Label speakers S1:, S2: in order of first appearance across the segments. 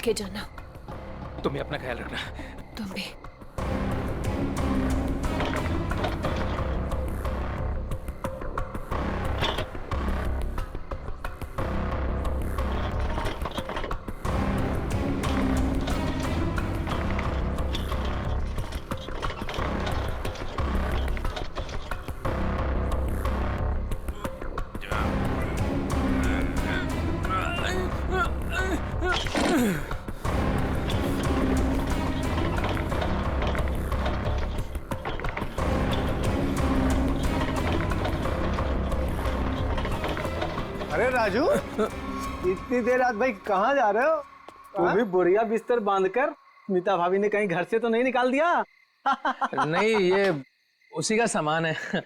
S1: के जाना।
S2: तुम भी अपना ख्याल रखना।
S1: तुम भी।
S3: अरे राजू, इतनी देर रात भाई कहाँ जा रहे हो?
S4: वो भी बुढ़िया बिस्तर बांधकर। स्मिता भाभी ने कहीं घर से तो नहीं निकाल दिया?
S2: नहीं, ये उसी का सामान है।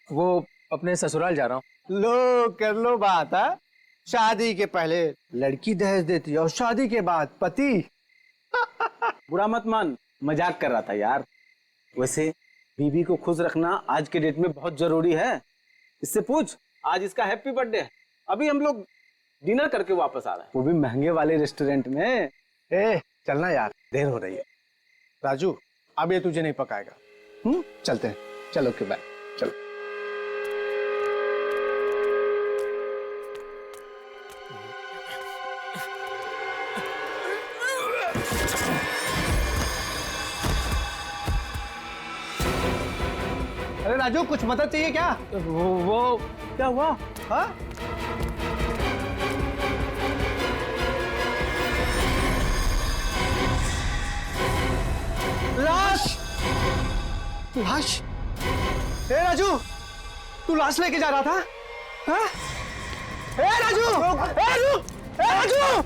S2: वो अपने ससुराल जा रहा हूँ।
S3: लो कर लो बात है। शादी के पहले लड़की दहेज देती है और शादी के बाद पति।
S4: बुरा मत मान, मजाक कर रहा था यार। वैसे बीवी को खुश रखना आज के डेट में बहुत जरूरी है। इससे पूछ, आज इसका हैप्पी बर्थडे है। अभी हम लोग डिनर करके वापस आ रहे हैं, वो भी महंगे वाले रेस्टोरेंट में।
S3: चलना यार, देर हो रही है। राजू, अब ये तुझे नहीं पकाएगा। चलते हैं। चलो ओके बाय। चलो। अरे राजू, कुछ मदद चाहिए क्या?
S4: वो क्या हुआ?
S3: हाँ? लाश! लाश? ए राजू, तू लाश लेके जा रहा था? हाँ? ए राजू! ए राजू! ए राजू!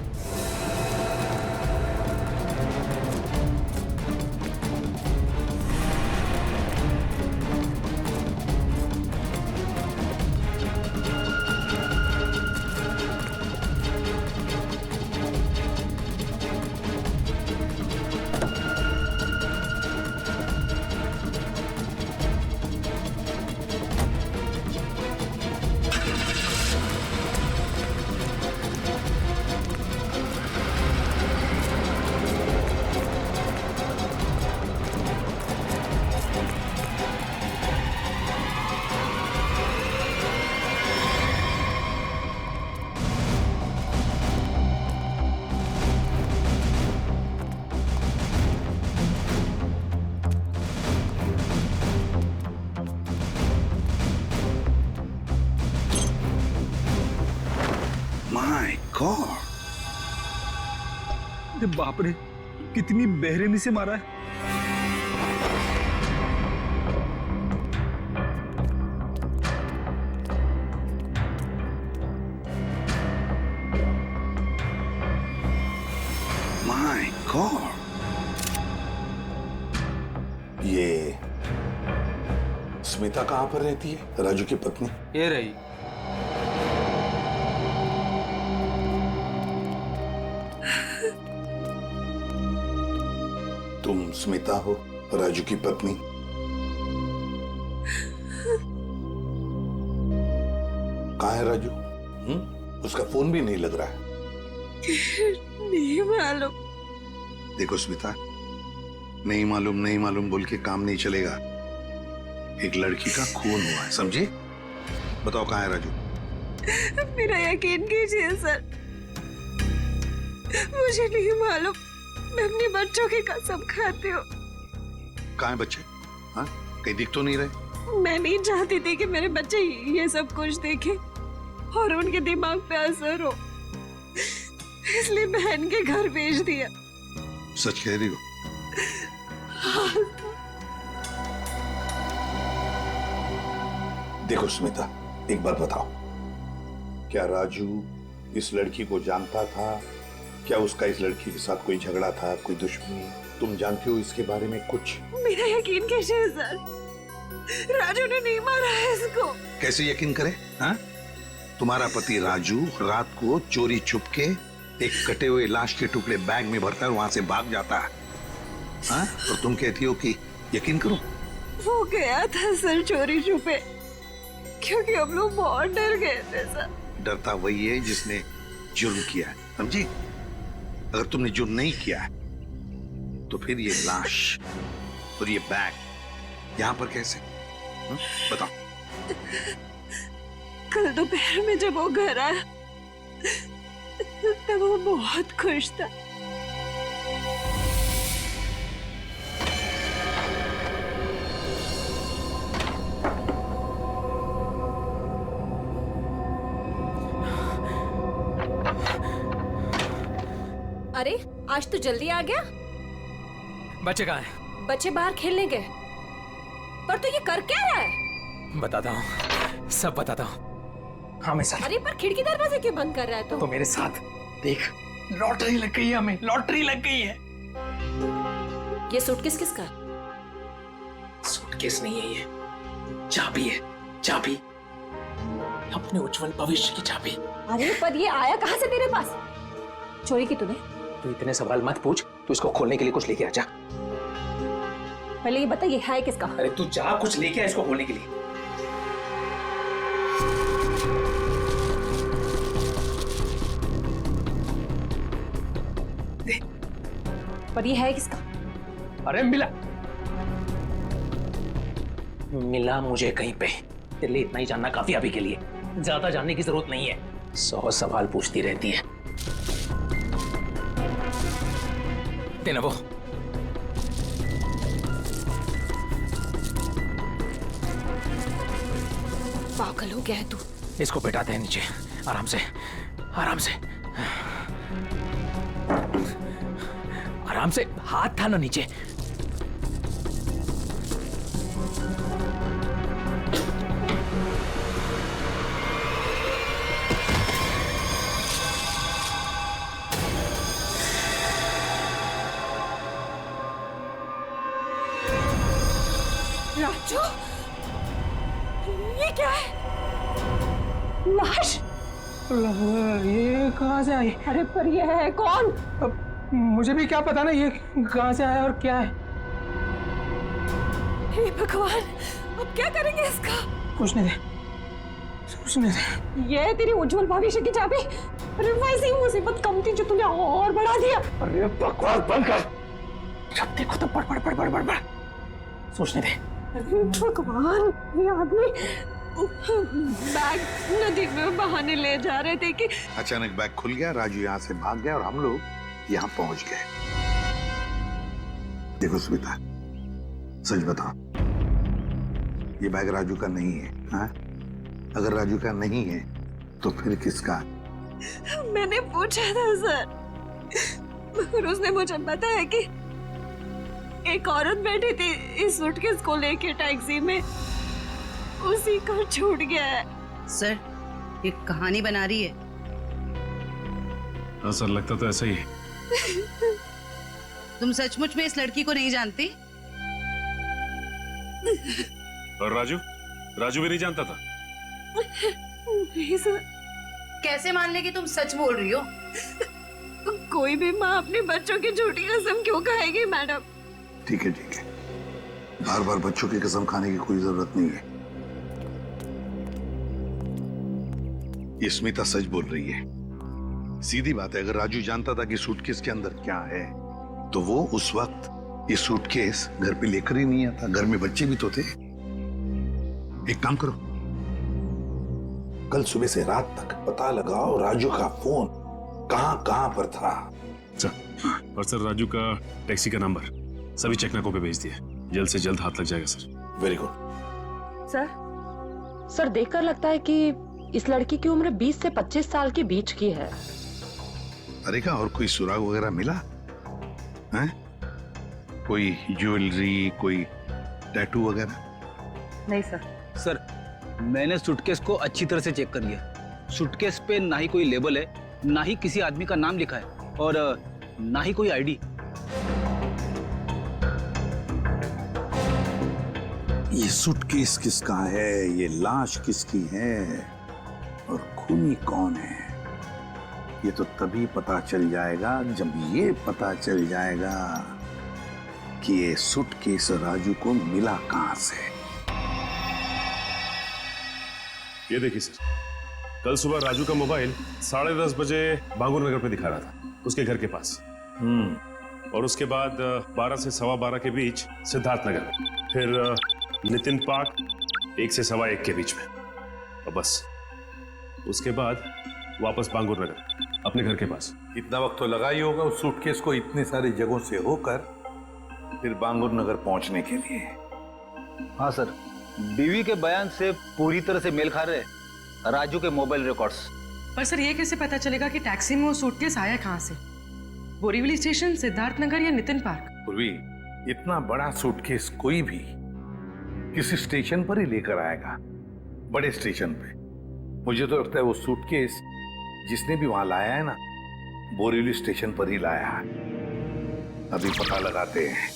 S5: अरे बाप रे, कितनी बेरहमी से मारा है।
S6: माय गॉड, ये स्मिता कहाँ पर रहती है? राजू की पत्नी।
S2: ये रही।
S6: तुम स्मिता हो, राजू की पत्नी? कहाँ है राजू? उसका फोन भी नहीं लग रहा है।
S1: नहीं मालूम।
S6: देखो स्मिता, नहीं मालूम बोल के काम नहीं चलेगा। एक लड़की का खून हुआ है, समझे? बताओ कहाँ है राजू?
S1: मेरा यकीन कीजिए सर, मुझे नहीं मालूम। मैं अपने बच्चों की कसम खाती हूँ।
S6: कहाँ है बच्चे? हाँ, कहीं दिख तो नहीं रहे?
S1: मैं नहीं चाहती थी कि मेरे बच्चे ये सब कुछ देखें और उनके दिमाग पे असर हो, इसलिए बहन के घर भेज दिया।
S6: सच कह रही हो? देखो स्मिता, एक बात बताओ, क्या राजू इस लड़की को जानता था? क्या उसका इस लड़की के साथ कोई झगड़ा था, कोई दुश्मनी? तुम जानती हो इसके बारे में कुछ?
S1: मेरा यकीन कीजिए सर, राजू ने नहीं मारा है इसको।
S6: कैसे यकीन करे? हाँ? तुम्हारा पति राजू रात को चोरी छुपके एक कटे हुए लाश के टुकड़े बैग में भरता है, वहां से भाग जाता है। हाँ? और तुम कहती हो कि यकीन करो?
S1: वो गया था सर चोरी छुपे, क्योंकि हम लोग बहुत डर गए थे सर।
S6: डरता वही है जिसने जुर्म किया है, समझी? अगर तुमने जो नहीं किया है तो फिर ये लाश और ये बैग यहाँ पर कैसे? बताओ।
S1: कल दोपहर में जब वो घर आया तब वो बहुत खुश था।
S7: अरे आज तो जल्दी आ गया।
S2: बच्चे कहाँ हैं?
S7: बच्चे बाहर खेलने गए। पर तू ये कर क्या रहा है?
S2: बताता हूँ, सब बताता हूँ। हाँ, मैं साथ।
S7: अरे पर खिड़की दरवाजे क्यों बंद कर रहा है तू?
S2: तो मेरे साथ देख, लॉटरी लग गई है हमें, लॉटरी लग गई है।
S7: ये सूटकेस किसका?
S2: सूटकेस नहीं है ये, चाबी है, चाबी, अपने उज्जवल भविष्य की चाबी।
S7: अरे पर ये आया कहाँ से तेरे पास? चोरी की तूने?
S2: तू इतने सवाल मत पूछ, तू इसको खोलने के लिए कुछ लेके आ जा।
S7: पहले ये बता ये है किसका?
S2: अरे तू जा, कुछ लेके आ इसको खोलने के लिए। दे।
S7: पर ये है किसका?
S2: अरे मिला मुझे कहीं पे। तेरे लिए इतना ही जानना काफी अभी के लिए, ज्यादा जानने की जरूरत नहीं है। 100 सवाल पूछती रहती है। देना वो।
S7: पागल हो गया है तू।
S2: इसको बैठाते हैं नीचे, आराम से, आराम से, आराम से। हाथ था ना नीचे।
S7: राजू, ये क्या है? लाश?
S2: ये कहाँ से आई?
S7: अरे पर ये है कौन?
S2: अब मुझे भी क्या पता ना ये कहाँ से आया और क्या है।
S7: हे भगवान, अब क्या करेंगे इसका?
S2: कुछ नहीं दे, कुछ नहीं दे।
S7: ये तेरी उज्जवल भविष्य की चाबी। अरे वैसी मुसीबत कम थी जो तूने और बढ़ा दिया।
S2: अरे बकवास बंद कर। जब देखो तो बड़ बड़ बड़ बड़ बड़ बड़। सोचने दे।
S7: भगवान, ये आदमी
S1: बैग नदी में बहाने ले जा रहे थे कि
S6: अचानक बैग खुल गया, राजू यहाँ से भाग गया और हम लोग यहाँ पहुंच गए। देखो स्मिता, सच बताओ, ये बैग राजू का नहीं है। हाँ? अगर राजू का नहीं है तो फिर किसका?
S1: मैंने पूछा था सर, मगर उसने मुझे बताया कि एक औरत बैठी थी इस सूटकेस को लेके टैक्सी में, उसी को छूट गया है।
S8: सर, ये कहानी बना रही है।
S5: हाँ सर, लगता तो ऐसा ही है।
S8: तुम सचमुच में इस लड़की को नहीं जानती?
S5: और राजू भी नहीं जानता था?
S1: नहीं सर।
S8: कैसे मान ले कि तुम सच बोल रही हो?
S1: कोई भी माँ अपने बच्चों की झूठी कसम क्यों खाएगी मैडम?
S6: ठीक है, ठीक है, बार बार बच्चों की कसम खाने की कोई जरूरत नहीं है। ये स्मिता सच बोल रही है। सीधी बात है, अगर राजू जानता था कि सूटकेस के अंदर क्या है तो वो उस वक्त ये सूटकेस घर पे लेकर ही नहीं आता। घर में बच्चे भी तो थे। एक काम करो, कल सुबह से रात तक पता लगाओ राजू का फोन कहां कहां पर था।
S5: सर, और सर राजू का टैक्सी का नंबर सभी चेकनाकों पे भेज दिया। जल्द से जल्द हाथ लग जाएगा सर।
S6: Very good.
S9: सर देखकर लगता है कि इस लड़की की उम्र 20 से 25 साल के बीच की है।
S6: अरे का और कोई सुराग वगैरह मिला है? कोई ज्वेलरी, कोई टैटू वगैरह?
S9: नहीं सर।
S4: सर, मैंने सूटकेस को अच्छी तरह से चेक कर लिया। सूटकेस पे ना ही कोई लेबल है, ना ही किसी आदमी का नाम लिखा है और ना ही कोई आईडी।
S6: ये सूटकेस किसका है, ये लाश किसकी है और खूनी कौन है, ये तो तभी पता चल जाएगा जब ये पता चल जाएगा कि ये सूटकेस राजू को मिला कहां से।
S5: ये देखिए सर, कल सुबह राजू का मोबाइल 10:30 बजे बांगुर नगर पे दिखा रहा था, उसके घर के पास। और उसके बाद 12 से 12:15 के बीच सिद्धार्थ नगर, फिर नितिन पार्क 1 से 1:15 के बीच में, और बस उसके बाद वापस बांगुर नगर अपने घर के पास।
S6: इतना वक्त तो लगा ही होगा उस सूटकेस को इतनी सारी जगहों से होकर फिर बांगुर नगर पहुंचने के लिए।
S4: हाँ सर, बीवी के बयान से पूरी तरह से मेल खा रहे राजू के मोबाइल रिकॉर्ड्स।
S10: पर सर ये कैसे पता चलेगा कि टैक्सी में वो सूटकेस आया कहाँ से? बोरीवली स्टेशन, सिद्धार्थ नगर या नितिन पार्क?
S6: पूर्वी, इतना बड़ा सूटकेस कोई भी किसी स्टेशन पर ही लेकर आएगा, बड़े स्टेशन पे। मुझे तो लगता है वो सूटकेस जिसने भी वहां लाया है ना, बोरीवली स्टेशन पर ही लाया है। अभी पता लगाते हैं।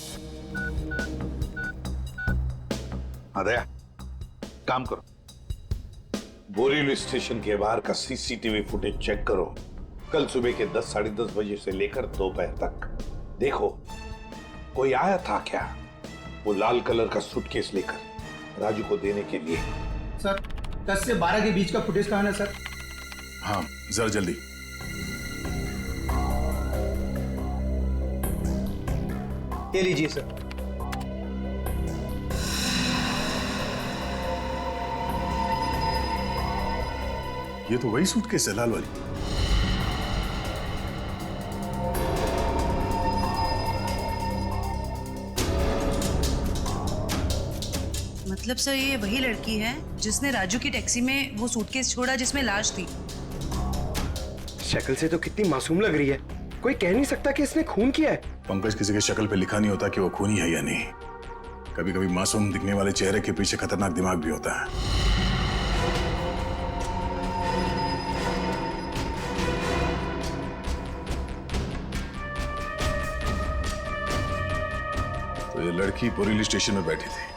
S6: दया, काम करो, बोरीवली स्टेशन के बाहर का सीसीटीवी फुटेज चेक करो। कल सुबह के 10, 10:30 बजे से लेकर दोपहर तक देखो कोई आया था क्या वो लाल कलर का सूटकेस लेकर राजू को देने के लिए।
S3: सर 10 से 12 के बीच का फुटेज कहाँ है सर?
S5: हाँ, जरा जल्दी।
S3: ये लीजिए सर।
S5: ये तो वही सूटकेस है, लाल वाली।
S8: मतलब सर ये वही लड़की है जिसने राजू की टैक्सी में वो सूटकेस छोड़ा जिसमें लाश थी।
S3: शक्ल से तो कितनी मासूम लग रही है, कोई कह नहीं सकता कि इसने खून किया है।
S5: पंकज, किसी की शक्ल पे लिखा नहीं होता कि वो खूनी है या नहीं। कभी कभी मासूम दिखने वाले चेहरे के पीछे खतरनाक दिमाग भी होता है। तो ये लड़की बोरीवली स्टेशन में बैठी थी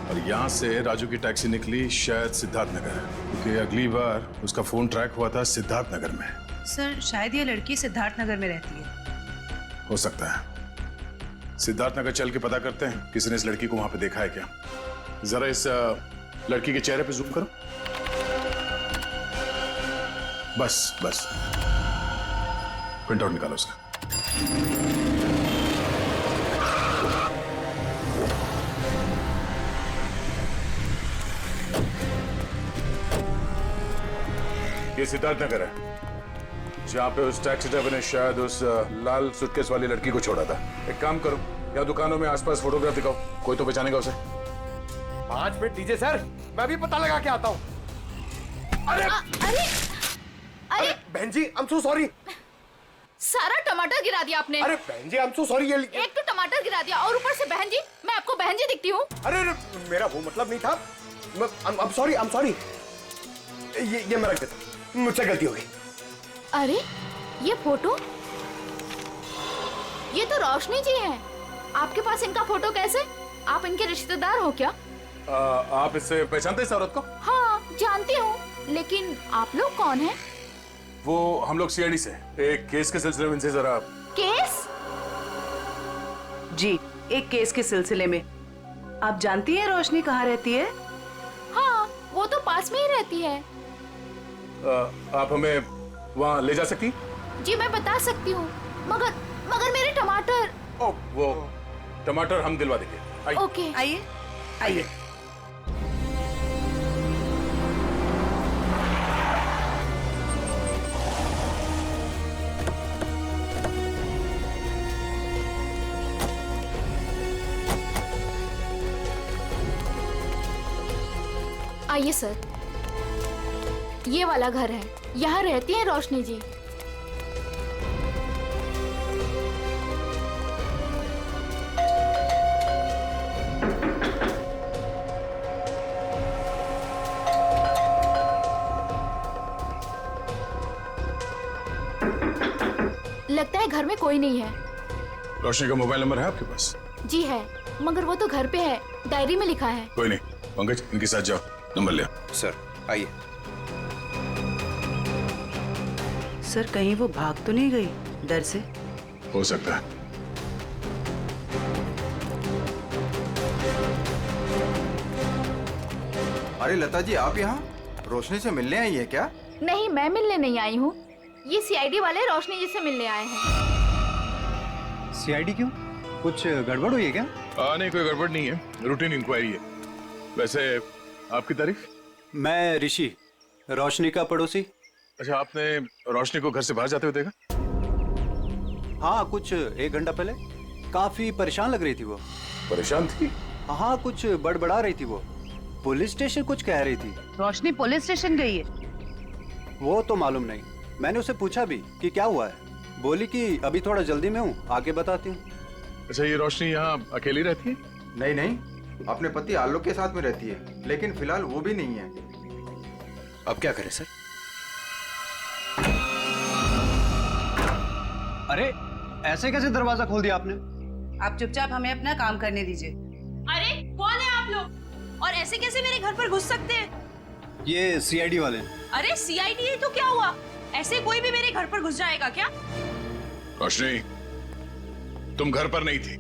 S5: और यहाँ से राजू की टैक्सी निकली शायद सिद्धार्थ नगर, क्योंकि अगली बार उसका फोन ट्रैक हुआ था सिद्धार्थ नगर में।
S8: सर शायद ये लड़की सिद्धार्थ नगर में रहती है।
S5: हो सकता है। सिद्धार्थ नगर चल के पता करते हैं किसी ने इस लड़की को वहां पे देखा है क्या। जरा इस लड़की के चेहरे पे जूम करो। बस बस, प्रिंट आउट निकालो उसका। ये सिद्धार्थ नगर है जहाँ पे उस टैक्सी ड्राइवर ने शायद उस लाल सूटकेस वाली लड़की को छोड़ा था। एक काम करो, या दुकानों में आसपास फोटोग्राफ दिखाओ, कोई तो पहचानेगा उसे।
S3: 5 मिनट दीजिए सर, मैं भी पता लगा के आता हूँ। अरे बहन जी, I'm so sorry।
S7: सारा टमाटर गिरा दिया आपने।
S3: अरे बहन जी, I'm so sorry।
S7: एक तो टमाटर गिरा दिया और ऊपर से बहन जी, मैं आपको बहन जी दिखती हूँ?
S3: अरे मेरा वो मतलब नहीं था। I'm sorry। ये मैं रख देता, मुझसे गलती हो गई।
S7: अरे ये फोटो, ये तो रोशनी जी हैं। आपके पास इनका फोटो कैसे? आप इनके रिश्तेदार हो क्या?
S5: आप इससे पहचानते हैं इस औरत को?
S7: हाँ जानती हूँ, लेकिन आप लोग कौन हैं?
S5: वो हम लोग सीआईडी से एक केस के सिलसिले में इनसे जरा।
S7: केस?
S8: जी, एक केस के सिलसिले में। आप जानती हैं रोशनी कहाँ रहती है?
S7: हाँ, वो तो पास में ही रहती है।
S5: आप हमें वहाँ ले जा सकती?
S7: जी मैं बता सकती हूँ, मगर मेरे टमाटर।
S5: ओ, वो टमाटर हम दिलवा देंगे। आइए।
S7: ओके
S8: आइए आइए।
S7: आइए सर, ये वाला घर है, यहाँ रहती है रोशनी जी। लगता है घर में कोई नहीं है।
S5: रोशनी का मोबाइल नंबर है आपके पास?
S7: जी है, मगर वो तो घर पे है, डायरी में लिखा है।
S5: कोई नहीं, पंकज इनके साथ जाओ, नंबर ले।
S3: सर आइए।
S8: सर कहीं वो भाग तो नहीं गई डर से?
S5: हो सकता है।
S11: अरे लता जी, आप यहाँ?
S3: रोशनी से मिलने आई है क्या?
S7: नहीं, मैं मिलने नहीं आई हूँ। ये सीआईडी वाले रोशनी जी से मिलने आए हैं।
S3: सीआईडी क्यों? कुछ गड़बड़ हुई है क्या?
S11: नहीं, कोई गड़बड़ नहीं है, रूटीन इंक्वायरी है। वैसे आपकी तारीफ?
S3: मैं ऋषि, रोशनी का पड़ोसी।
S11: अच्छा, आपने रोशनी को घर से बाहर जाते हुए देखा?
S3: हाँ, कुछ 1 घंटा पहले। काफी परेशान लग रही थी वो।
S11: परेशान थी?
S3: हाँ, कुछ बड़बड़ा रही थी वो। पुलिस स्टेशन कुछ कह रही थी।
S8: रोशनी पुलिस स्टेशन गई है?
S3: वो तो मालूम नहीं। मैंने उसे पूछा भी कि क्या हुआ है। बोली कि अभी थोड़ा जल्दी में हूँ, आके बताती हूँ।
S11: अच्छा, ये रोशनी यहाँ अकेली रहती है?
S12: नहीं नहीं, अपने पति आलोक के साथ में रहती है, लेकिन फिलहाल वो भी नहीं है।
S3: अब क्या करें सर? अरे ऐसे कैसे दरवाजा खोल दिया आपने?
S8: आप चुपचाप हमें अपना काम करने दीजिए।
S1: अरे कौन है आप लोग, और ऐसे कैसे मेरे घर पर घुस सकते हैं?
S3: ये सीआईडी वाले।
S1: अरे सीआईडी है तो क्या हुआ? ऐसे कोई भी मेरे घर पर घुस जाएगा क्या?
S11: रोशनी, तुम घर पर नहीं थी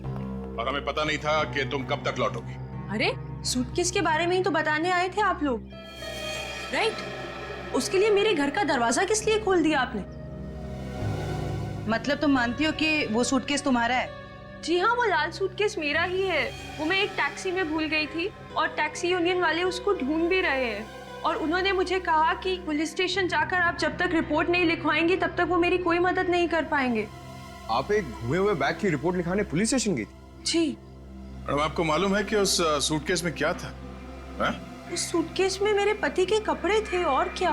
S11: और हमें पता नहीं था कि तुम कब तक लौटोगी।
S1: अरे सूटकेस के बारे में ही तो बताने आए थे आप लोग, राइट? उसके लिए मेरे घर का दरवाजा किस लिए खोल दिया आपने?
S8: मतलब तुम मानती हो कि वो सूटकेस तुम्हारा है?
S1: जी हाँ, वो लाल सूटकेस मेरा ही है। वो मैं एक टैक्सी में भूल गई थी और टैक्सी यूनियन वाले उसको ढूंढ भी रहे हैं। और उन्होंने मुझे कहा कि पुलिस स्टेशन जाकर आप जब तक रिपोर्ट नहीं लिखवाएंगे तब तक वो मेरी कोई मदद नहीं कर पाएंगे।
S12: आप एक घुमे हुए बैग की रिपोर्ट लिखाने पुलिस स्टेशन गई थी?
S1: जी।
S11: मैडम, आपको मालूम है कि उस सूटकेस में क्या था? है?
S1: उस सूटकेस में मेरे पति के कपड़े थे, और क्या?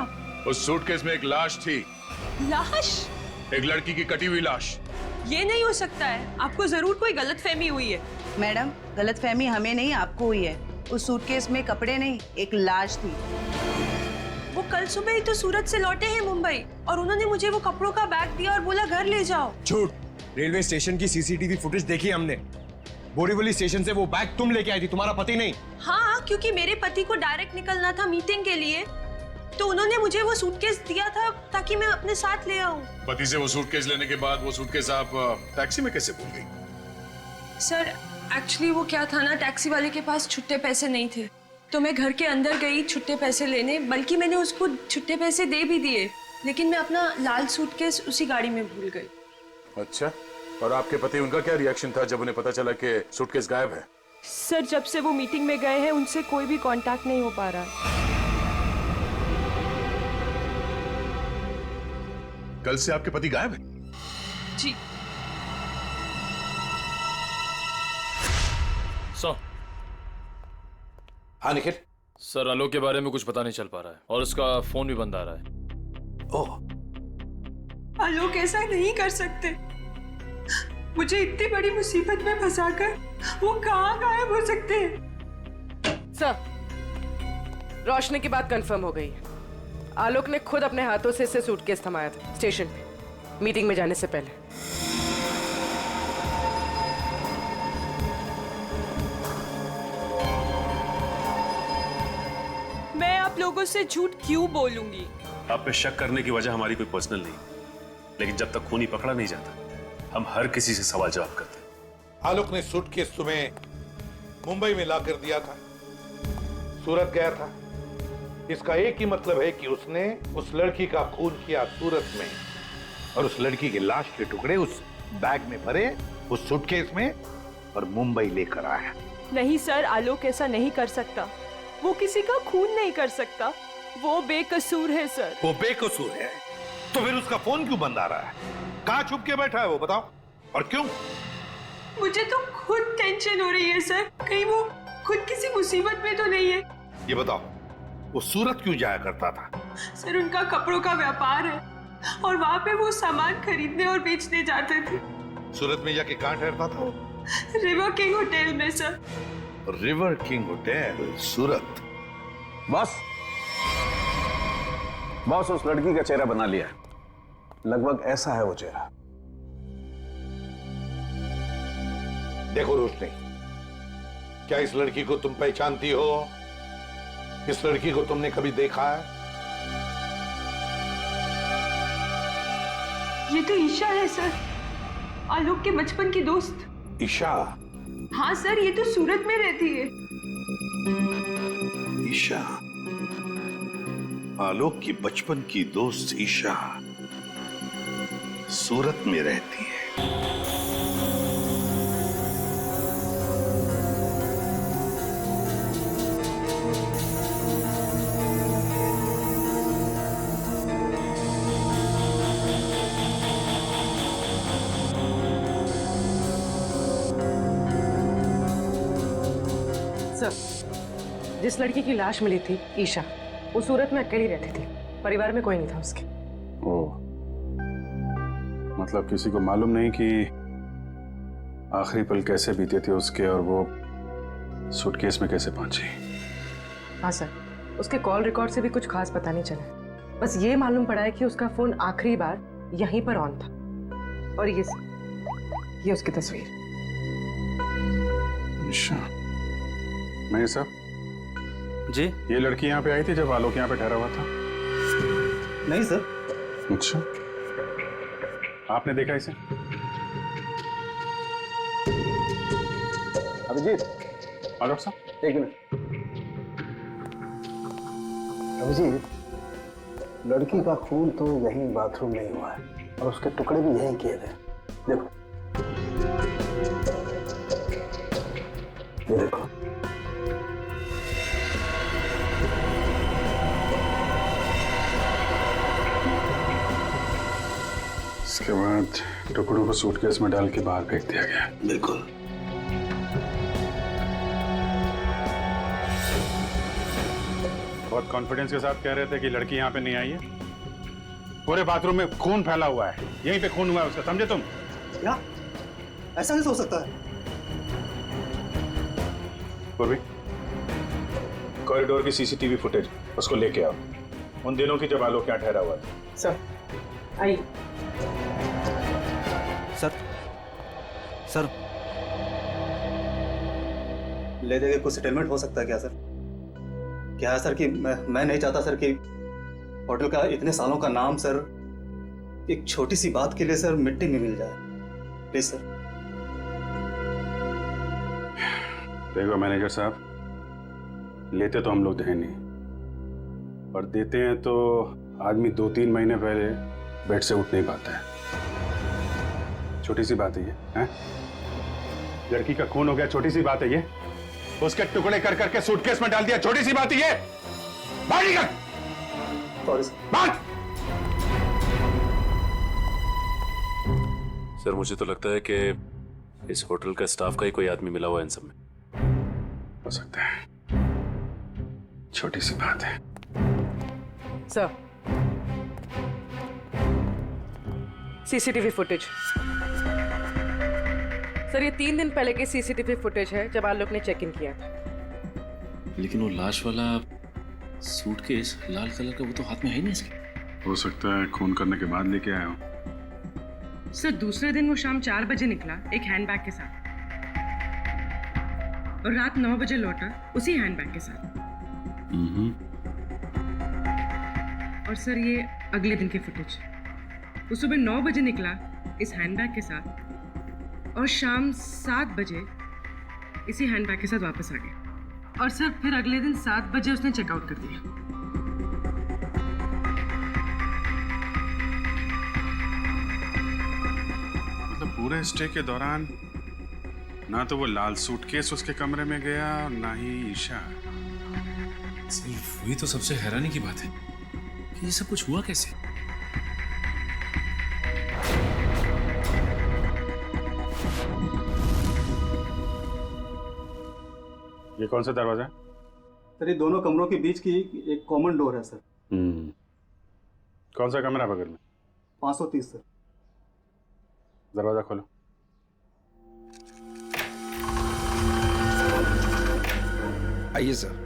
S11: उस सूटकेस में एक लाश थी।
S1: लाश?
S11: एक लड़की की कटी हुई लाश।
S1: ये नहीं हो सकता है, आपको जरूर कोई गलतफहमी हुई है।
S8: मैडम, गलतफहमी हमें नहीं, आपको हुई है। उस सूटकेस में कपड़े नहीं, एक लाश थी।
S1: वो कल सुबह ही तो सूरत से लौटे हैं मुंबई, और उन्होंने मुझे वो कपड़ों का बैग दिया और बोला घर ले जाओ।
S12: झूठ। रेलवे स्टेशन की सीसीटीवी फुटेज देखी हमने। बोरीवली स्टेशन से वो बैग तुम लेके आई थी, तुम्हारा पति नहीं।
S1: हाँ, क्योंकि मेरे पति को डायरेक्ट निकलना था मीटिंग के लिए, तो उन्होंने मुझे वो सूटकेस दिया था ताकि मैं अपने साथ ले आऊं।
S11: पति से वो सूटकेस लेने के बाद वो सूटकेस आप टैक्सी में कैसे भूल गई?
S1: सर, एक्चुअली वो क्या था ना, टैक्सी वाले के पास छुट्टे पैसे नहीं थे, तो मैं घर के अंदर गई छुट्टे पैसे लेने। बल्कि मैंने उसको छुट्टे पैसे दे भी दिए, लेकिन मैं अपना लाल सूटकेस उसी गाड़ी में भूल गई।
S11: अच्छा, और आपके पति, उनका क्या रिएक्शन था जब उन्हें पता चला कि सूटकेस गायब है?
S1: सर, जब से वो मीटिंग में गए हैं उनसे कोई भी कांटेक्ट नहीं हो पा रहा।
S11: कल से आपके पति गायब है?
S1: जी।
S13: सर।
S6: हाँ निखिल।
S13: सर, आलोक के बारे में कुछ पता नहीं चल पा रहा है और उसका फोन भी बंद आ रहा है।
S6: ओह,
S1: आलोक ऐसा नहीं कर सकते। मुझे इतनी बड़ी मुसीबत में फंसाकर वो कहाँ गायब हो सकते हैं?
S10: सर, रोशनी की बात कंफर्म हो गई है। आलोक ने खुद अपने हाथों से इसे सूटकेस थमाया था स्टेशन पे, मीटिंग में जाने से पहले।
S1: मैं आप लोगों से झूठ क्यों बोलूंगी?
S5: आप पे शक करने की वजह हमारी कोई पर्सनल नहीं, लेकिन जब तक खूनी पकड़ा नहीं जाता हम हर किसी से सवाल जवाब करते हैं।
S6: आलोक ने सूटकेस तुम्हें मुंबई में ला कर दिया था, सूरत गया था। इसका एक ही मतलब है कि उसने उस लड़की का खून किया सूरत में, और उस लड़की की लाश के टुकड़े उस बैग में भरे, उस सूटकेस में, और मुंबई लेकर आया।
S1: नहीं सर, आलोक ऐसा नहीं कर सकता। वो किसी का खून नहीं कर सकता। वो बेकसूर है सर।
S6: वो बेकसूर है तो फिर उसका फोन क्यों बंद आ रहा है? कहाँ छुप के बैठा है वो, बताओ, और क्यों?
S1: मुझे तो खुद टेंशन हो रही है सर, कहीं वो खुद किसी मुसीबत में तो नहीं है।
S6: ये बताओ, वो सूरत क्यों जाया करता था?
S1: सर, उनका कपड़ों का व्यापार है और वहाँ पे वो सामान खरीदने और बेचने जाते थे।
S6: सूरत में जाके कहाँ ठहरता था वो?
S1: रिवर किंग होटल में सर।
S6: रिवर किंग होटल, सूरत।
S4: बॉस उस लड़की का चेहरा बना लिया। लगभग ऐसा है वो चेहरा।
S6: देखो रोशनी, क्या इस लड़की को तुम पहचानती हो? इस लड़की को तुमने कभी देखा है?
S1: ये तो ईशा है सर, आलोक के बचपन की दोस्त।
S6: ईशा?
S1: हाँ सर, ये तो सूरत में रहती है।
S6: ईशा? आलोक की बचपन की दोस्त ईशा सूरत में रहती है।
S10: सर, जिस लड़की की लाश मिली थी ईशा, वो सूरत में अकेली रहती थी, परिवार में कोई नहीं था उसके।
S14: ओह, मतलब किसी को मालूम नहीं कि आखिरी पल कैसे बीते थे उसके और वो सूटकेस में कैसे पहुंची।
S10: हाँ सर, उसके कॉल रिकॉर्ड से भी कुछ खास पता नहीं चला। बस ये मालूम पड़ा है कि उसका फोन आखिरी बार यहीं पर ऑन था। और ये उसकी तस्वीर।
S14: अच्छा, मैं सब
S4: जी,
S14: ये लड़की यहाँ पे आई थी जब आलोक यहाँ पे ठहरा हुआ था?
S4: नहीं सर।
S14: अच्छा, आपने देखा इसे?
S4: अभिजीत,
S14: डॉक्टर साहब
S4: एक मिनट। अभिजीत, लड़की का खून तो यहीं बाथरूम में ही हुआ है और उसके टुकड़े भी यहीं किए गए। देखो, ये देखो।
S14: इसके बाद टुकड़ों को सूटकेस में डाल के बाहर फेंक दिया गया।
S6: बिल्कुल।
S14: बहुत कॉन्फिडेंस के साथ कह रहे थे कि लड़की यहाँ पे नहीं आई है। पूरे बाथरूम में खून फैला हुआ है, यहीं पे खून हुआ है उसका, समझे तुम?
S3: क्या? ऐसा नहीं हो सकता है।
S14: पूर्वी, कॉरिडोर की सीसीटीवी फुटेज उसको लेके आओ, उन दिनों की जब आलोक यहाँ ठहरा हुआ था।
S10: सर, आई।
S3: सर, ले देके कुछ सेटलमेंट हो सकता है क्या सर? क्या है सर कि मैं नहीं चाहता सर कि होटल का इतने सालों का नाम सर एक छोटी सी बात के लिए सर मिट्टी में मिल जाए। Please sir.
S14: देखो मैनेजर साहब, लेते तो हम लोग हैं नहीं, और देते हैं तो आदमी 2-3 महीने पहले बेड से उठ नहीं पाता है। छोटी सी बात है ये, हैं? लड़की का खून हो गया, छोटी सी बात है ये। उसके टुकड़े कर करके सूटकेस में डाल दिया, छोटी सी बात है ये। बाहर निकल।
S3: Sorry sir.
S14: बात।
S13: सर, मुझे तो लगता है कि इस होटल का स्टाफ का ही कोई आदमी मिला हुआ है इन सब में।
S14: हो सकता है, छोटी सी बात है।
S10: Sir, CCTV footage. सर, ये 3 दिन पहले की सीसीटीवी फुटेज है जब आलोक ने चेक इन किया था।
S13: लेकिन वो लाश वाला सूटकेस लाल कलर का, वो तो हाथ में है ही नहीं इसके।
S14: हो सकता है खून करने के बाद लेके आया हो।
S10: सर, दूसरे दिन वो शाम 4 बजे निकला एक हैंडबैग के साथ, और रात 9 बजे लौटा उसी हैंडबैग के साथ। और सर, ये अगले दिन की फुटेज। वो सुबह 9 बजे निकला इस हैंडबैग के साथ और शाम 7 बजे इसी हैंडबैग के साथ वापस आ गया। और सर, फिर अगले दिन 7 बजे उसने चेकआउट कर दिया।
S14: मतलब पूरे स्टे के दौरान ना तो वो लाल सूटकेस उसके कमरे में गया और ना ही ईशा।
S13: सिर्फ वही तो सबसे हैरानी की बात है कि ये सब कुछ हुआ कैसे।
S14: ये कौन सा दरवाजा है?
S3: सर, ये दोनों कमरों के बीच की एक कॉमन डोर है सर।
S14: कौन सा कमरा बगल में?
S3: 530 सर।
S14: दरवाजा खोलो।
S12: आइए सर।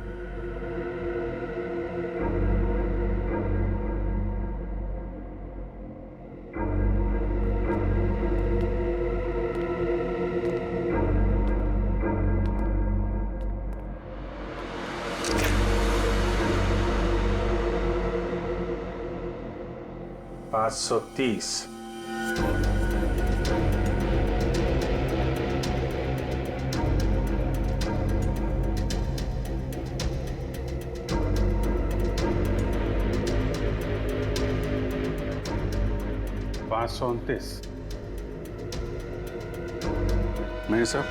S14: $530। 529 नहीं सर,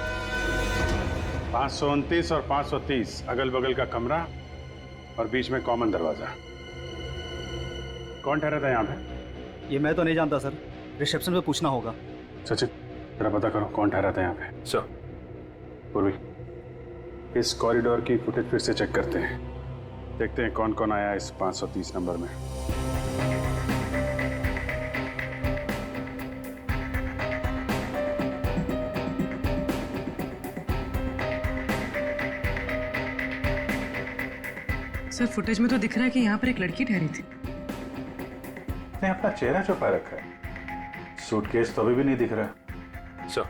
S14: 529 और 530 अगल बगल का कमरा और बीच में कॉमन दरवाजा। कौन ठहरा था यहाँ पे?
S3: ये मैं तो नहीं जानता सर, रिसेप्शन पे पूछना होगा।
S14: सचिन जरा पता करो कौन ठहरा था यहाँ पे। सर। पूर्वी, इस कॉरिडोर की फुटेज फिर से चेक करते हैं, देखते हैं कौन कौन आया इस 530 नंबर में।
S10: सर फुटेज में तो दिख रहा है कि यहाँ पर एक लड़की ठहरी थी।
S14: ने अपना चेहरा छुपा रखा है, सूटकेस तो अभी भी नहीं दिख रहा। सर,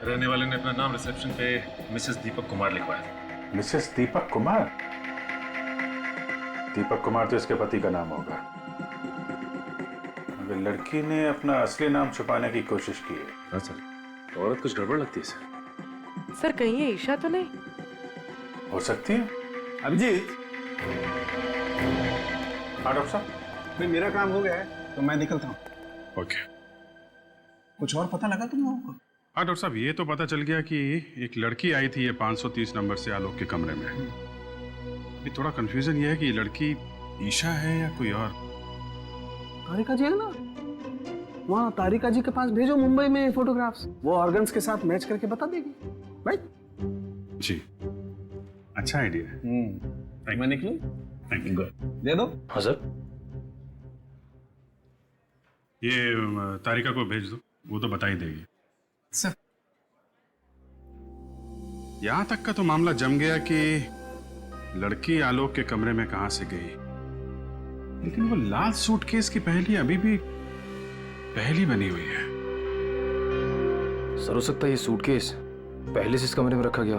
S5: रहने वाले ने अपना नाम रिसेप्शन पे मिसेस दीपक कुमार लिखवाया था।
S14: मिसेस दीपक कुमार? दीपक कुमार तो इसके पति का नाम होगा, मगर लड़की ने अपना असली नाम छुपाने की कोशिश की है।
S5: हाँ सर, औरत कुछ गड़बड़ लगती है सर।
S9: सर कहीं ये ईशा तो नहीं?
S14: हो सकती है।
S4: अभिजीत,
S14: हाँ डॉक्टर साहब।
S4: भाई मेरा काम हो गया है तो मैं निकलता हूँ।
S5: ओके।
S4: कुछ और पता लगा तुम लोगों को?
S14: हाँ डॉक्टर साहब, ये तो पता चल गया कि एक लड़की आई थी ये 530 नंबर से आलोक के कमरे में। अभी थोड़ा कंफ्यूजन ये है कि ये लड़की ईशा है या कोई और।
S4: तारिका जी है ना, वहाँ तारिका जी के पास भेजो मुंबई में फोटोग्राफ्स, वो ऑर्गन्स के साथ मैच करके बता देगी। राइट?
S14: जी, अच्छा आइडिया है।
S4: मैं निकलूं?
S14: Thank you.
S4: दे दो।
S13: हाँ सर।
S14: ये तारिका को भेज दो, वो तो बता ही देगी।
S4: सर,
S14: यहां तक का तो मामला जम गया कि लड़की आलोक के कमरे में कहां से गई, लेकिन वो लाल सूटकेस की पहेली अभी भी पहेली बनी हुई है।
S13: सर हो सकता है ये सूटकेस पहले से इस कमरे में रखा गया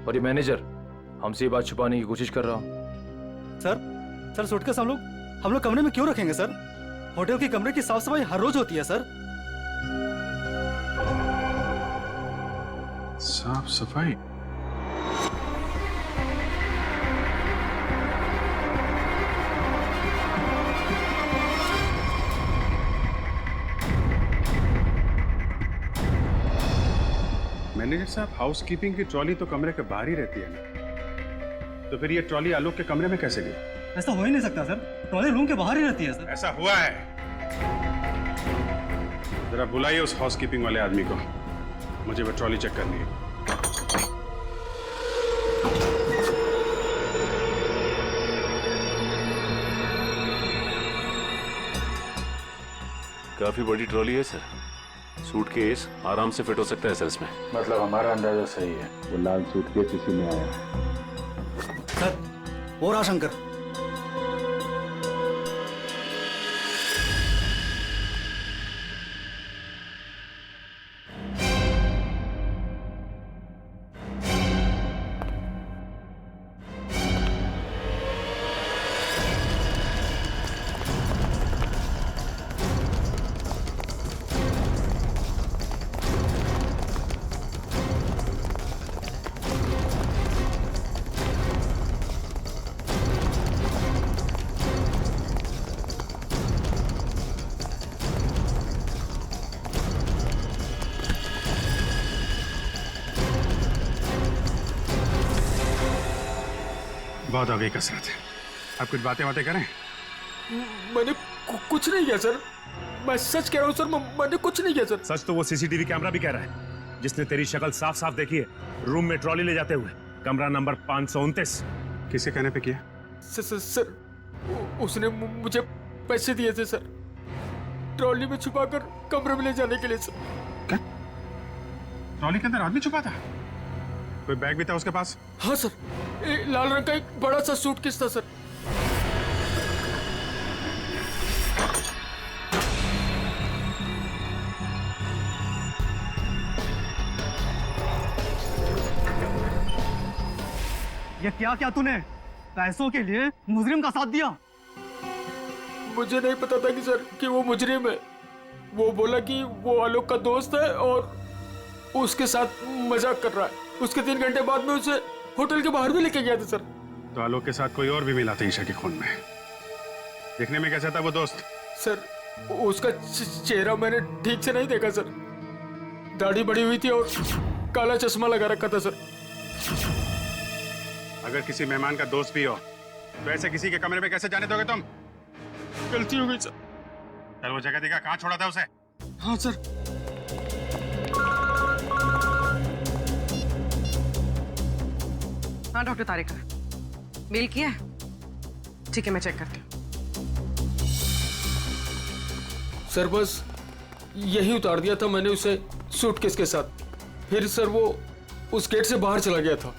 S13: और ये मैनेजर हमसे ये बात छुपाने की कोशिश कर रहा हो।
S3: सर सूटकेस हम लोग कमरे में क्यों रखेंगे सर? होटल के कमरे की साफ सफाई हर रोज होती है सर।
S14: साफ सफाई? मैनेजर साहब, हाउसकीपिंग की ट्रॉली तो कमरे के बाहर ही रहती है ना, तो फिर ये ट्रॉली आलोक के कमरे में कैसे गई?
S3: ऐसा हो ही नहीं सकता सर, ट्रॉली रूम के बाहर ही रहती है सर।
S14: ऐसा हुआ है। जरा बुलाइए उस हाउसकीपिंग वाले आदमी को, मुझे वो ट्रॉली चेक करनी है।
S13: काफी बड़ी ट्रॉली है सर, सूटकेस आराम से फिट हो सकता है सर इसमें।
S14: मतलब हमारा अंदाजा सही है, वो लाल सूटकेस इसी में आया।
S3: सर, वो रहा शंकर।
S14: बहुत हो गई कसरत, आप कुछ बातें करें।
S15: मैंने कुछ नहीं किया सर, मैं सच कह रहा हूँ सर, मैंने कुछ नहीं किया सर।
S5: सच तो वो सीसीटीवी कैमरा भी कह रहा है, जिसने तेरी शक्ल साफ साफ देखी है रूम में ट्रॉली ले जाते हुए, कमरा नंबर 529।
S14: किसके कहने पे किया?
S15: सर उसने मुझे पैसे दिए थे सर, ट्रॉली में छुपाकर कमरे में ले जाने के लिए सर।
S14: क्या? ट्रॉली के अंदर आदमी छुपा था? कोई बैग भी था उसके पास?
S15: हाँ सर, लाल रंग का एक बड़ा सा सूटकेस था सर।
S3: ये क्या क्या तूने पैसों के लिए मुजरिम का साथ दिया?
S15: मुझे नहीं पता था कि सर कि वो मुजरिम है। वो बोला कि वो आलोक का दोस्त है और उसके साथ मजाक कर रहा है। उसके 3 घंटे बाद में उसे होटल के बाहर भी लेके गया था सर।
S14: तो आलोक के साथ कोई और भी मिला था ईशा के खून में? देखने में कैसा था वो दोस्त?
S15: सर उसका चेहरा मैंने ठीक से नहीं देखा सर। दाढ़ी बड़ी हुई थी और काला चश्मा लगा रखा था सर।
S14: अगर किसी मेहमान का दोस्त भी हो तो ऐसे किसी के कमरे में कैसे जाने दोगे तुम?
S15: गलती हो गई सर।
S14: चल वो जगह दिखा, कहाँ छोड़ा था उसे?
S15: हाँ सर।
S10: हाँ डॉक्टर तारिका, मेल किया है? ठीक है, मैं चेक करती हूँ।
S15: सर बस यही उतार दिया था मैंने उसे सूटकेस के साथ। फिर सर वो उस गेट से बाहर चला गया था।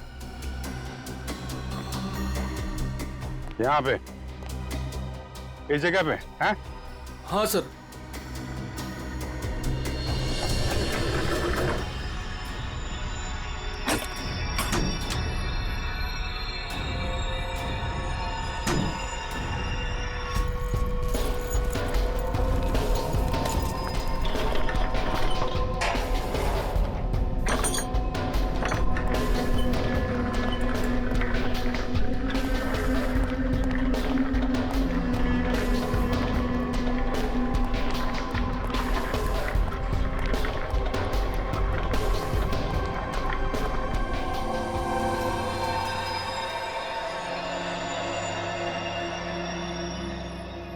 S14: यहाँ पे, इस जगह पे? हैं?
S15: हाँ सर।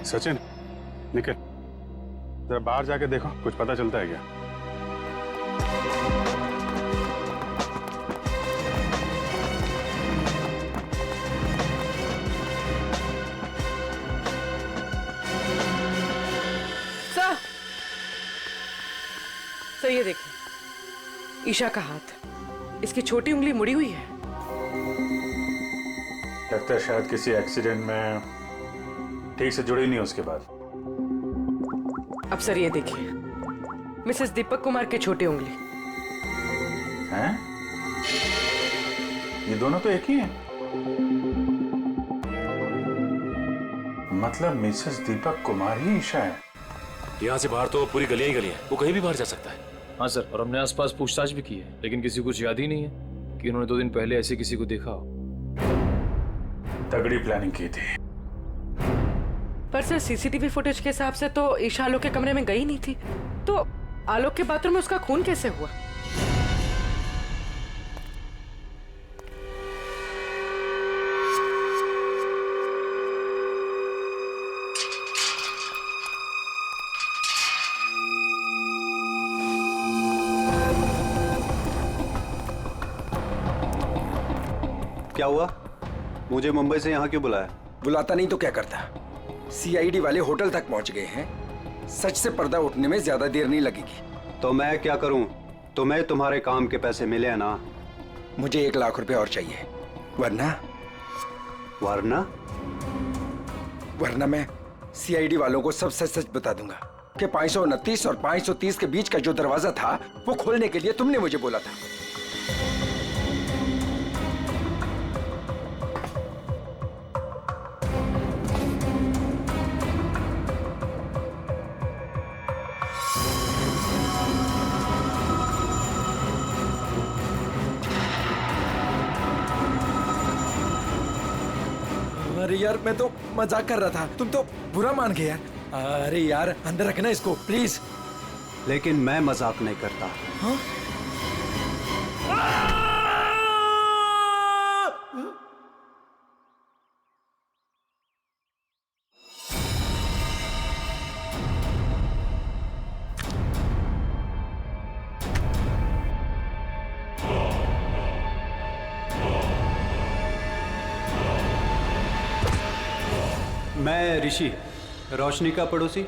S14: सचिन, निकल जरा बाहर जाके देखो, कुछ पता चलता है क्या?
S10: सर ये देखिए, ईशा का हाथ, इसकी छोटी उंगली मुड़ी हुई है।
S14: लगता है शायद किसी एक्सीडेंट में ठीक से जुड़ी नहीं उसके बाद।
S10: अब सर ये देखिए, मिसेस दीपक कुमार की छोटी उंगली।
S14: हैं? ये दोनों तो एक ही हैं। मतलब मिसेस दीपक कुमार ही ईशा है।
S13: यहाँ से बाहर तो पूरी गलियां ही गलियां हैं, वो कहीं भी बाहर जा सकता है। हाँ सर, और हमने आसपास पूछताछ भी की है, लेकिन किसी को कुछ याद ही नहीं है कि उन्होंने 2 दिन पहले ऐसे किसी को देखा हो।
S14: तगड़ी प्लानिंग की थी।
S10: पर सर सीसीटीवी फुटेज के हिसाब से तो ईशा आलोक के कमरे में गई नहीं थी, तो आलोक के बाथरूम में उसका खून कैसे हुआ?
S3: क्या हुआ? मुझे मुंबई से यहाँ क्यों बुलाया?
S16: बुलाता नहीं तो क्या करता? सीआईडी वाले होटल तक पहुंच गए हैं। सच से पर्दा उठने में ज्यादा देर नहीं लगेगी।
S3: तो मैं क्या करूं? तुम्हें तुम्हारे काम के पैसे मिले हैं ना?
S16: मुझे 1 लाख रुपए और चाहिए, वरना वरना मैं सीआईडी वालों को सब सच सच बता दूंगा कि 529 और 530 के बीच का जो दरवाजा था वो खोलने के लिए तुमने मुझे बोला था। अरे यार, मैं तो मजाक कर रहा था, तुम तो बुरा मान गए यार। अरे यार, अंदर रखना इसको प्लीज।
S3: लेकिन मैं मजाक नहीं करता।
S16: हाँ?
S3: मैं ऋषि, रोशनी का पड़ोसी।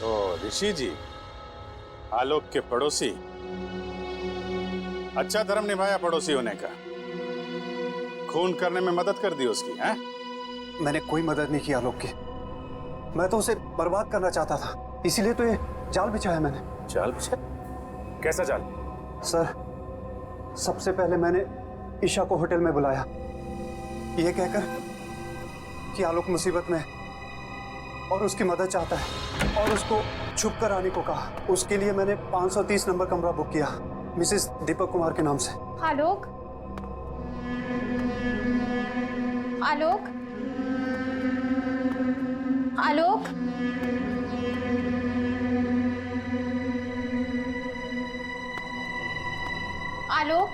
S14: ओ ऋषि जी, आलोक के पड़ोसी। अच्छा धर्म निभाया पड़ोसी होने का। खून करने में मदद कर दी उसकी, हैं?
S3: मैंने कोई मदद नहीं की आलोक की। मैं तो उसे बर्बाद करना चाहता था, इसीलिए तो ये जाल बिछाया मैंने।
S14: जाल बिछाया? कैसा जाल?
S3: सर, सबसे पहले मैंने ईशा को होटल में बुलाया, ये कहकर कि आलोक मुसीबत में और उसकी मदद चाहता है, और उसको छुप कर आने को कहा। उसके लिए मैंने 530 नंबर कमरा बुक किया मिसेस दीपक कुमार के नाम से।
S7: आलोक, आलोक, आलोक, आलोक,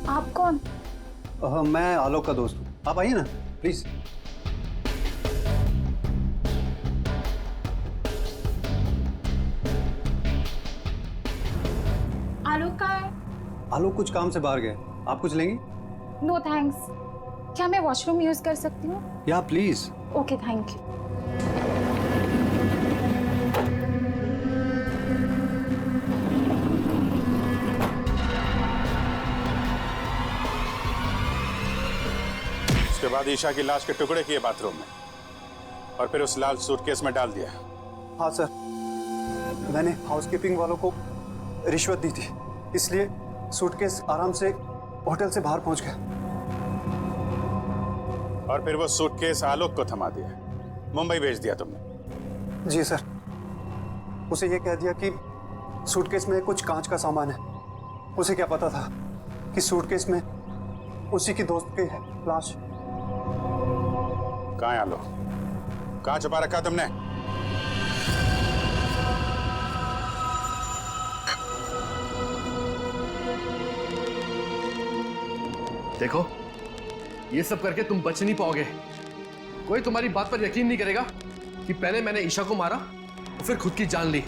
S7: आप कौन?
S3: मैं आलोक का दोस्त हूँ, आप आइए ना प्लीज।
S7: आलोक कहाँ है?
S3: आलोक कुछ काम से बाहर गए, आप कुछ लेंगी?
S7: No thanks. क्या मैं वॉशरूम यूज कर सकती हूँ?
S3: या प्लीज।
S7: Okay, thank you.
S14: उसके बाद ईशा की लाश के टुकड़े किए बाथरूम में और फिर उस लाल सूटकेस में डाल दिया।
S3: हाँ सर, मैंने हाउसकीपिंग वालों को रिश्वत दी थी, इसलिए सूटकेस आराम से होटल से बाहर पहुंच गया।
S14: और फिर वो सूटकेस आलोक को थमा दिया, मुंबई भेज दिया तुमने।
S3: जी सर, उसे ये कह दिया कि सूटकेस में कुछ कांच का सामान है। उसे क्या पता था कि सूटकेस में उसी की दोस्त की है लाश।
S14: कहाँ है आलोक? कहाँ छुपा रखा तुमने?
S17: देखो, ये सब करके तुम बच नहीं पाओगे। कोई तुम्हारी बात पर यकीन नहीं करेगा कि पहले मैंने ईशा को मारा और फिर खुद की जान ली।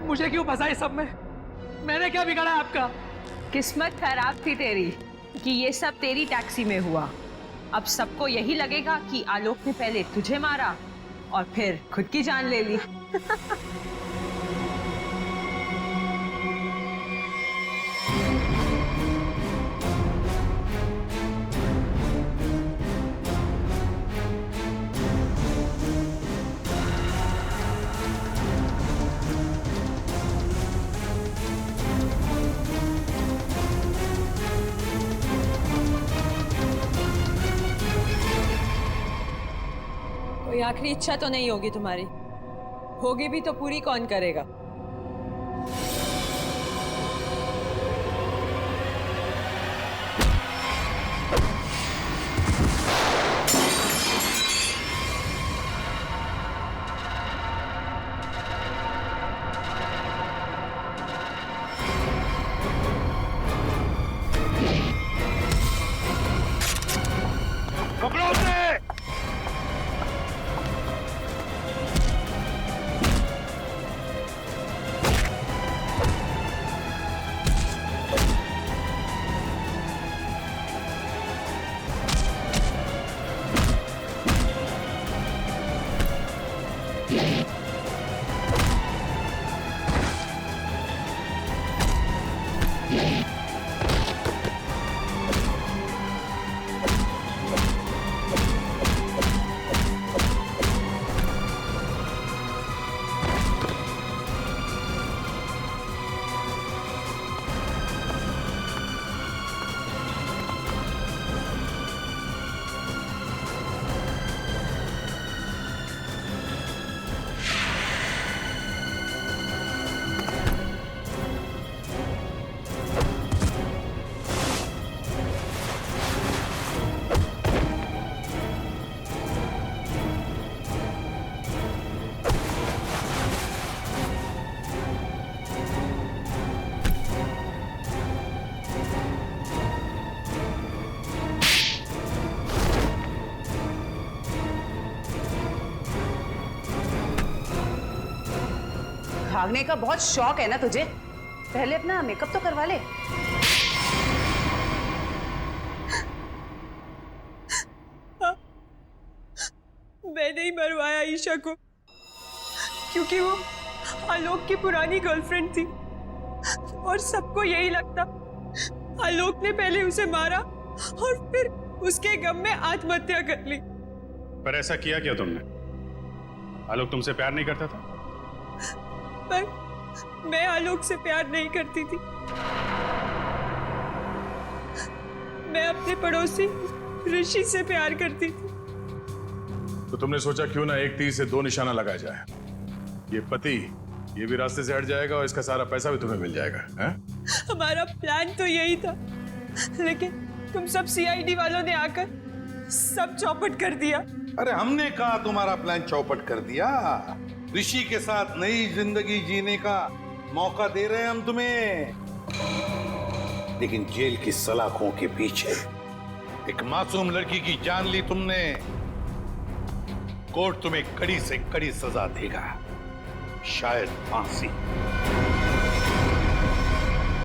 S15: मुझे क्यों फंसा इस सब में? मैंने क्या बिगाड़ा आपका?
S18: किस्मत खराब थी तेरी कि ये सब तेरी टैक्सी में हुआ। अब सबको यही लगेगा कि आलोक ने पहले तुझे मारा और फिर खुद की जान ले ली। कोई आखिरी इच्छा तो नहीं होगी तुम्हारी? होगी भी तो पूरी कौन करेगा?
S14: पकड़ो उसे!
S8: भागने का बहुत शौक है ना तुझे? पहले अपना मेकअप तो करवा ले।
S18: मैंने ही मरवाया ईशा को क्योंकि वो आलोक की पुरानी गर्लफ्रेंड थी और सबको यही लगता आलोक ने पहले उसे मारा और फिर उसके गम में आत्महत्या कर ली।
S14: पर ऐसा किया क्या तुमने? आलोक तुमसे प्यार नहीं करता था?
S18: पर मैं आलोक से प्यार नहीं करती थी। मैं अपने पड़ोसी ऋषि से प्यार करती थी।
S5: तो तुमने सोचा क्यों ना एक तीर से दो निशाना लगाया जाए, ये पति
S11: ये भी रास्ते से हट जाएगा और इसका सारा पैसा भी तुम्हें मिल जाएगा। हैं?
S18: हमारा प्लान तो यही था, लेकिन तुम सब सीआईडी वालों ने आकर सब चौपट कर दिया।
S6: अरे हमने कहा तुम्हारा प्लान चौपट कर दिया। ऋषि के साथ नई जिंदगी जीने का मौका दे रहे हैं हम तुम्हें, लेकिन जेल की सलाखों के पीछे एक मासूम लड़की की जान ली तुमने। कोर्ट तुम्हें कड़ी से कड़ी सजा देगा, शायद फांसी।